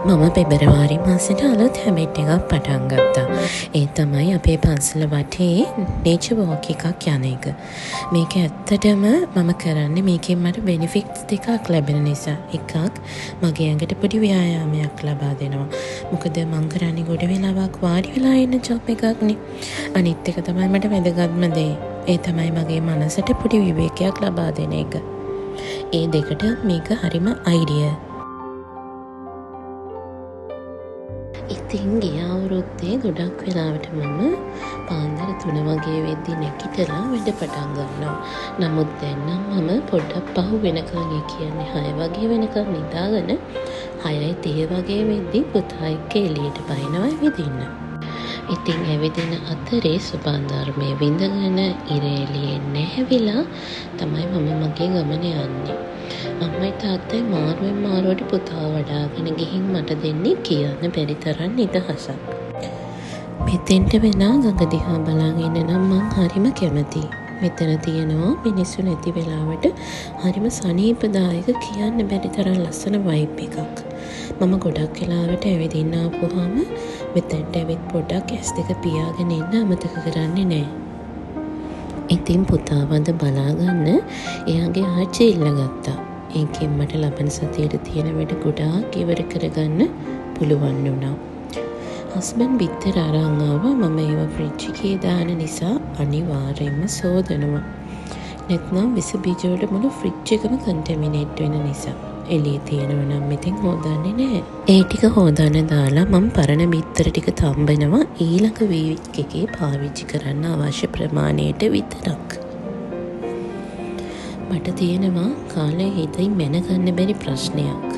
මම පෙබරවාරි මාසෙට අලුත් හැබිට් එකක් පටන් ගත්තා. ඒ තමයි අපේ පන්සල වටේ නේචර් වෝක් එකක් යන එක. මේක ඇත්තටම මම කරන්නේ මේකෙන් මට බෙනිෆිට්ස් දෙකක් ලැබෙන නිසා. එකක් මගේ ඇඟට පොඩි ව්‍යායාමයක් ලබා දෙනවා. මොකද මං කරන්නේ ගොඩ වෙලාවක් වාඩි වෙලා ඉන්න ජොබ් එකක්නේ. අනිත් එක තමයි මට වැදගත්ම දේ. ඒ තමයි මගේ මනසට පොඩි විවේකයක් ලබා දෙන එක. ඒ දෙකට මේක හරිම අයිඩිය. ඉතින් ගිය අවුරුද්දේ ගොඩක් වෙලාවට මම පාන්දර 3 වගේ වෙද්දි නැගිටලා වැඩ පටන් ගන්නවා. නමුත් දැන් නම් මම පොඩ්ඩක් පහු වෙනකන් කියන්නේ 6 වගේ වෙනකන් නිදාගෙන 6:30 වගේ වෙද්දි පුතා එක්ක එළියට පයින්නවා විදින්න. ඉතින් ඇවිදින අතරේ සුබන් ධර්මයේ විඳගෙන ඉර එළියේ නැහැවිලා තමයි මම මගේ ගමන යන්නේ. අම්මයි තාත්තයි මාරුවෙන් මාරුවට පුතා වඩාගෙන ගිහින් මට දෙන්නේ කියන්න බැරි තරම් නිදහසක්. මෙතෙන්ට වෙලා ගඟ දිහා බලාගෙන නම් මං හරිම කැමතියි. මෙතන තියෙනවා මිනිස්සු නැති වෙලාවට හරිම සනීපදායක කියන්න බැරි තරම් ලස්සන වයිබ් එකක්. මම ගොඩක් වෙලාවට ඇවිදින්න ආපුවාම මෙතෙන්ට ඇවිත් පොඩ්ඩක් ඇස් දෙක පියාගෙන ඉන්න අමතක කරන්නේ නැහැ. ඉතින් පුතාවද බලාගන්න එයාගේ ආච්චි ඉල්ලගත්තා. ඒකෙන් මට ලබන සතියේ තියෙන වැඩ ගොඩාක් ඉවර කරගන්න පුළුවන් වුණා. හස්බන්ඩ් බිත්තර අරන් ආවා. මම ඒව ෆ්‍රිජ් එකේ දාන නිසා අනිවාර්යයෙන්ම සෝදනවා. නැත්නම් විස බීජ වල මුළු ෆ්‍රිජ් එකම කන්ටැමිනේට් වෙන නිසා. එළියේ තියෙනවා නම් මෙතෙන් හොදන්නේ නැහැ. ඒ ටික හොදන්න දාලා මම පරණ බිත්තර ටික තම්බනවා ඊළඟ වීක් එකේ පාවිච්චි කරන්න අවශ්‍ය ප්‍රමාණයට විතරක්. මට තියෙනවා කාලේ හිතින් මැනගන්න බැරි ප්‍රශ්නයක්.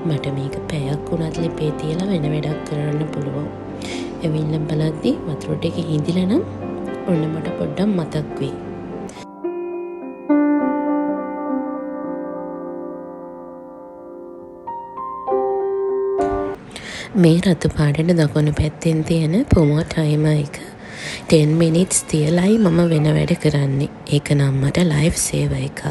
මට මේක පැයක් වුණත් ලිපේ තියලා වෙන වැඩක් කරන්න පුළුවන්. එවිල්ල බලද්දි වතුර ටික හිඳිලා නම් ඔන්න මට පොඩ්ඩක් මතක් වෙයි. මේ රතු පාටට දකුණු පැත්තෙන් තියෙන ප්‍රොමෝ ටයිමර් එක 10 minutes තියලයි මම වෙන වැඩ කරන්නේ. ඒක නම් මට ලයිෆ් සේවර් එකක්.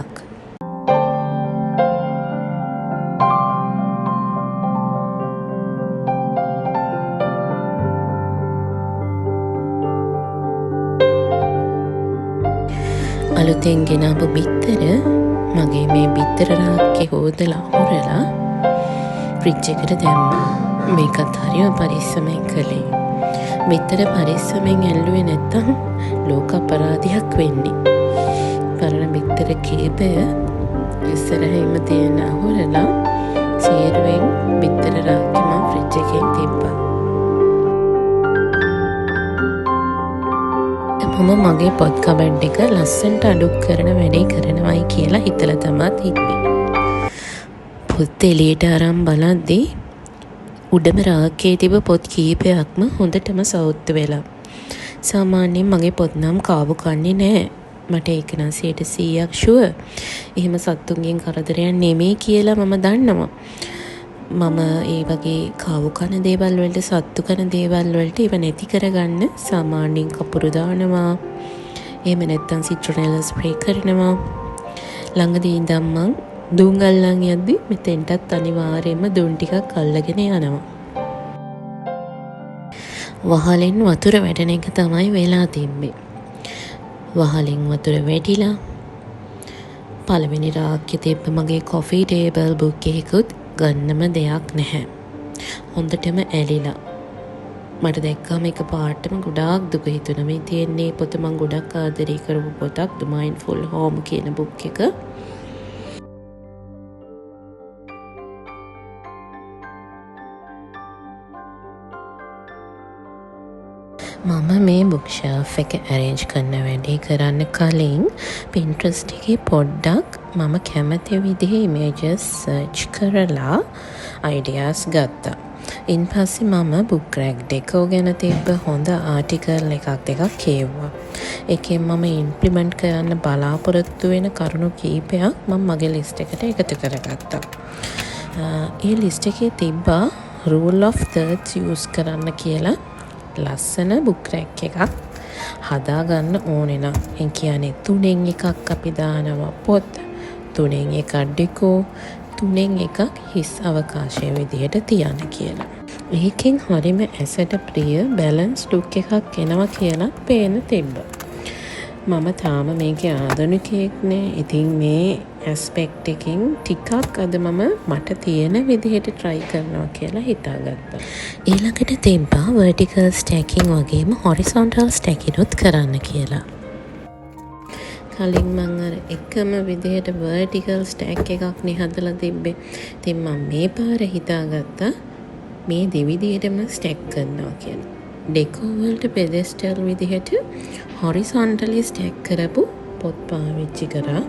අලුතෙන් ගෙනාපු බිත්තර මගේ මේ බිත්තර රාක්කේ හොදලා හොරලා ෆ්‍රිජ් එකට දැම්මා. මේකත් හරිම පරිස්සමෙන් කළේ. බිත්තර පරිස්සමෙන් ඇල්ලුවේ නැත්තම් ලෝක අපරාධයක් වෙන්නේ. පරණ බිත්තර කීපය ඉස්සරහින්ම තියෙන හොරලා සීරුවෙන් බිත්තර රාක්කේ මම ෆ්‍රිජ් එකෙන් තිබ්බා. මම මගේ පොත් කබඩ් එක ලස්සනට අඩුක් කරන වැඩේ කරනවායි කියලා හිතලා තමයි තිබ්බේ. පොත් එළියට අරන් බලද්දී උඩම රාක්කේ තිබ්බ පොත් කීපයක්ම හොඳටම සවුත්තු වෙලා. සාමාන්‍යයෙන් මගේ පොත් නම් කාවු කන්නේ නැහැ. මට ඒක නම් 100% ෂුවර්. එහෙම සත්තුන්ගෙන් කරදරයක් නෙමෙයි කියලා මම දන්නවා. මම ඒ වගේ කාවු කන දේවල් වලට සත්තු කන දේවල් වලට ඒව නැති කරගන්න සාමාන්‍යයෙන් කපුරු දානවා. එහෙම නැත්නම් සිට්‍රොනෙල් ස්ප්‍රේ කරනවා. ළඟදී ඉඳන් මං දුම් අල්ලන් යද්දි මෙතෙන්ටත් අනිවාර්යයෙන්ම දුම් ටිකක් අල්ලගෙන යනවා. වහලෙන් වතුර වැටෙන එක තමයි වෙලා තිබ්බේ. වහලෙන් වතුර වැටිලා පළවෙනි රාක්කේ තිබ්බ මගේ කොෆි ටේබල් බුක් එකකුත් ගන්නම දෙයක් නැහැ. හොඳටම ඇලිලා. මට දැක්කම එක පාටම ගොඩාක් දුක හිතුණා. මේ තියෙන්නේ පොත මං ගොඩක් ආදරේ කරපු පොතක් The Mindful Home කියන බුක් එක. මම මේ බුක් ෂෙල්ෆ් එක ඇරේන්ජ් කරන වැඩේ කරන්න කලින් Pinterest එකේ පොඩ්ඩක් මම කැමති විදිහේ ඉමේජස් සර්ච් කරලා අයිඩියාස් ගත්තා. ඉන් පස්සේ මම බුක් රැග් ඩෙකෝ ගැන තිබ්බ හොඳ ආටිකල් එකක් දෙකක් කියවුවා. ඒකෙන් මම ඉම්ප්ලිමන්ට් කරන්න බලාපොරොත්තු වෙන කරුණු කීපයක් මම මගේ ලිස්ට් එකට එකතු කරගත්තා. ඒ ලිස්ට් එකේ තිබ්බා rule of thirds use කරන්න කියලා ලස්සන බුක් රැක් එකක් හදාගන්න ඕනේ නම්. ඒ කියන්නේ 3න් එකක් අපි දානවා පොත්, 3න් එකක් ඩෙකෝ, තුනෙන් එකක් හිස් අවකාශය විදිහට තියන්න කියලා. ඒකෙන් හරිම ඇසට ප්‍රිය බැලන්ස් ලුක් එකක් එනවා කියලා පේන තිබ්බා. මම තාම මේකේ ආධුනිකයෙක්නේ. ඉතින් මේ ඇස්පෙක්ට් එකෙන් ටිකක් අද මම මට තියෙන විදිහට try කරනවා කියලා හිතාගත්තා. ඊළඟට තිබ්බා vertical stacking වගේම horizontal stacking උත් කරන්න කියලා. කලින් මං අර එකම විදිහට vertical stack එකක් නේ හදලා තිබ්බේ. ඉතින් මම මේ පාර හිතාගත්තා මේ දෙවිදිහටම stack කරනවා කියලා. ඩෙකෝ වලට පෙඩෙස්ටල් විදිහට horizontally stack කරපු පොත් පාවිච්චි කරා.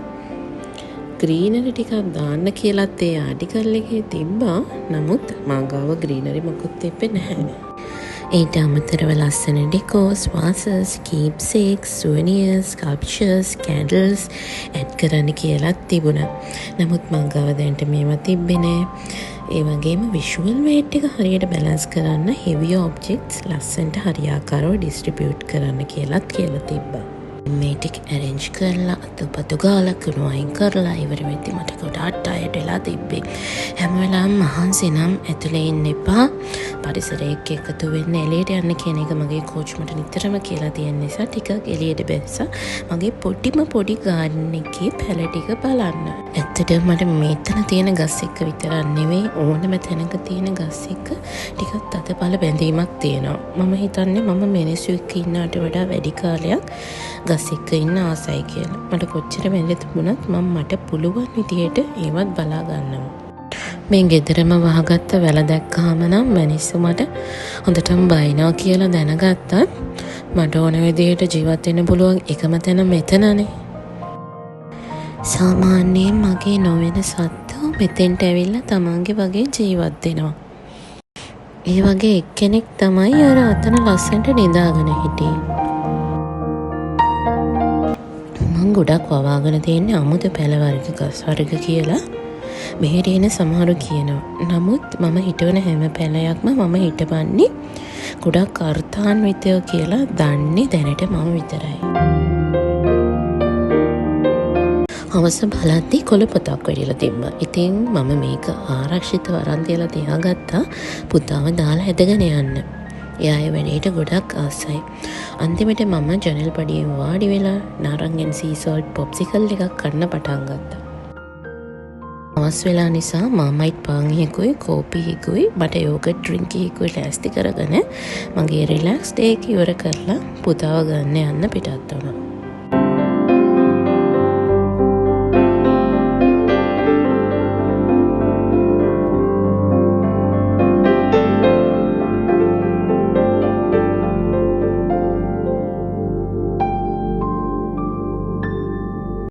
ග්‍රීනරි ටිකක් දාන්න කියලාත් ඒ ආටිකල් එකේ තිබ්බා. නමුත් මං ගාව ග්‍රීනරි මොකුත් තිබ්බේ නැහැ. ඊට අමතරව ලස්සන ඩෙකෝස්, වාසස්, කීප්සේක්ස්, සුවනියර්ස්, ස්කල්ප්චර්ස්, කැන්ඩල්ස් ඇඩ් කරන්න කියලාත් තිබුණා. නමුත් මං ගාව දැන්ට මේවා තිබ්බේ නෑ. ඒ වගේම විෂුවල් වේට් එක හරියට බැලන්ස් කරන්න හෙවි ඔබ්ජෙක්ට්ස් ලස්සනට හරියාකාරව ඩිස්ට්‍රිබියුට් කරන්න කියලාත් කියලා තිබ්බා. මේ ටික arrange කරලා අතපතු ගාලා කුණු අයින් කරලා ඉවර වෙද්දි මට ගොඩාක් ටයර්ඩ් වෙලා තිබ්බේ. හැම වෙලාවෙම මහන්සි නම් ඇතුලේ ඉන්න එපා. පරිසරයක එකතු වෙන්න එළියට යන්න කියන එක මගේ කෝච් මට නිතරම කියලා තියෙන නිසා ටිකක් එළියට බැස්සා. මගේ පොඩි ගාඩන් එකේ පැල ටික බලන්න. ඇත්තටම මට මෙතන තියෙන ගස් එක්ක විතරක් නෙවෙයි ඕනම තැනක තියෙන ගස් එක්ක ටිකක් තදබල බැඳීමක් තියෙනවා. මම හිතන්නේ මම මිනිස්සු එක්ක ඉන්නවට වඩා වැඩි කාලයක් ගස් එක්ක ඉන්න ආසයි කියලා. මට කොච්චර වැඳ තිබුණත් මට පුළුවන් විදියට ඒවත් බලා ගන්නවා. මේ ගෙදරම වහගත්ත වැල දැක්කහම නම් මිනිස්සු මට හොඳටම බයිනවා කියලා දැනගත්තත් මට ඕන විදියට ජීවත් වෙන්න පුළුවන් එකම තැන මෙතනනේ. සාමාන්‍යයෙන් මගේ නොවන සත්තු මෙතෙන්ට ඇවිල්ලා තමන්ගේ වගේ ජීවත් වෙනවා. ඒ වගේ එක්කෙනෙක් තමයි අර අතන ලස්සනට නිදාගෙන හිටියේ. මං ගොඩක් වවාගෙන තියෙන්නේ අමුතු පැල වර්ග ගස් වර්ග කියලා මෙහෙට එන සමහරු කියනවා. නමුත් මම හිටවන හැම පැලයක්ම මම හිටපන්නේ ගොඩක් අර්ථාන්විතව කියලා දන්නේ දැනට මම විතරයි. හවස බලද්දී කොළ පොතක් වෙඩිලා තිබ්බා. ඉතින් මම මේක ආරක්ෂිතව අරන් තියලා තියාගත්තා පුතාව දාලා ඇදගෙන යන්න. එයා ඒ වැඩේට ගොඩක් ආසයි. අන්තිමට මම ජනල් පඩියෙන් වාඩි වෙලා නාරංගෙන් සී සෝල්ට් පොප්සිකල් එකක් කන්න පටන් ගත්තා. අවස් වෙලා නිසා මාමයිට් පාන් එකකුයි කෝපි එකකුයි මට යෝගට් ඩ්‍රින්ක් එකකුයි ලෑස්ති කරගෙන මගේ රිලැක්ස් ඩේ එක ඉවර කරලා පුතාව ගන්න යන්න පිටත් වුණා.